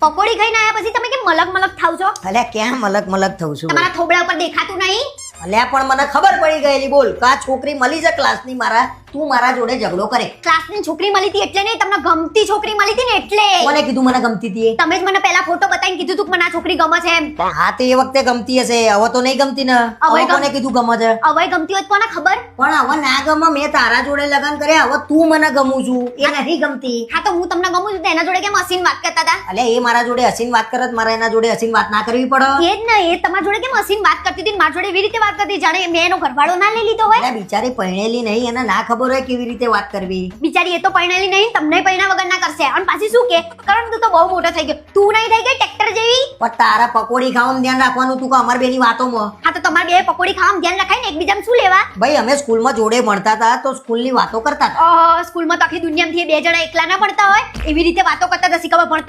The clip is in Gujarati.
પકોડી ખાઈને આયા પછી તમે કેમ મલક મલક થાવ છો? અલ્યા ક્યાં મલક મલક થઉં છું? તમારા થોબડા ઉપર દેખાતું નહીં? અલ્યા પણ મને ખબર પડી ગયેલી બોલ કે આ છોકરી મળી છે ક્લાસની મારા, તું મારા જોડે ઝઘડો કરે. ક્લાસની છોકરી મળી હતી એટલે નહીં, તમને ગમતી છોકરી મળી હતી ને એટલે. કોને કીધું મને ગમતી હતી? તમે જ મને પહેલા ફોટો બતાવીને કીધું તું કે મને આ છોકરી ગમે છે એમ. હા તે એ વખતે ગમતી હશે, હવે તો નહીં ગમતી ને. હવે કોને કીધું ગમે છે? હવે ગમતી હોત કોને ખબર? પણ હવે ના ગમે, મેં તારા જોડે લગન કર્યા, હવે તું મને ગમું છું એ નથી ગમતી. હા તો હું તમને ગમું છું તો એના જોડે કેમ હસીને વાત કરતા હતા? અલ્યા એ મારા જોડે હસીને વાત કરત, મારા એના જોડે હસીને વાત ના કરવી પડે. એ જ ને, એ તમારા જોડે કેમ હસીને વાત કરતી હતી, મારા જોડે એવી રીતે વાત કરતી જાણે મેં એનો ઘરવાળો ના લઈ લીધો હોય. અલ્યા બિચારી પરણેલી નહીં, એને ના ખબર હોય કેવી રીતે વાત કરવી. બિચારી એ તો પરણેલી નહીં, તમને પરણા વગર ના કરશે. અને પાછી શું કે કરણ તું તો બહુ મોટો થઈ ગયો, તું નહીં થઈ ગઈ ટ્રેક્ટર જેવી. પણ તારા પકોડી ખાવાનું ધ્યાન રાખવાનું તું કે અમાર બેની વાતોમાં. હા તો તમારે બે પકોડી ખાવામાં ધ્યાન રખાય ને, એકબીજામાં શું લેવા? ભાઈ અમે સ્કૂલમાં જોડે ભણતા હતા તો સ્કૂલની વાતો કરતા હતા. સ્કૂલમાં તો આખી દુનિયામાંથી એ બે જણા એકલા ના ભણતા હોય, એવી રીતે વાતો કરતા હતા. શીખવા ભણતા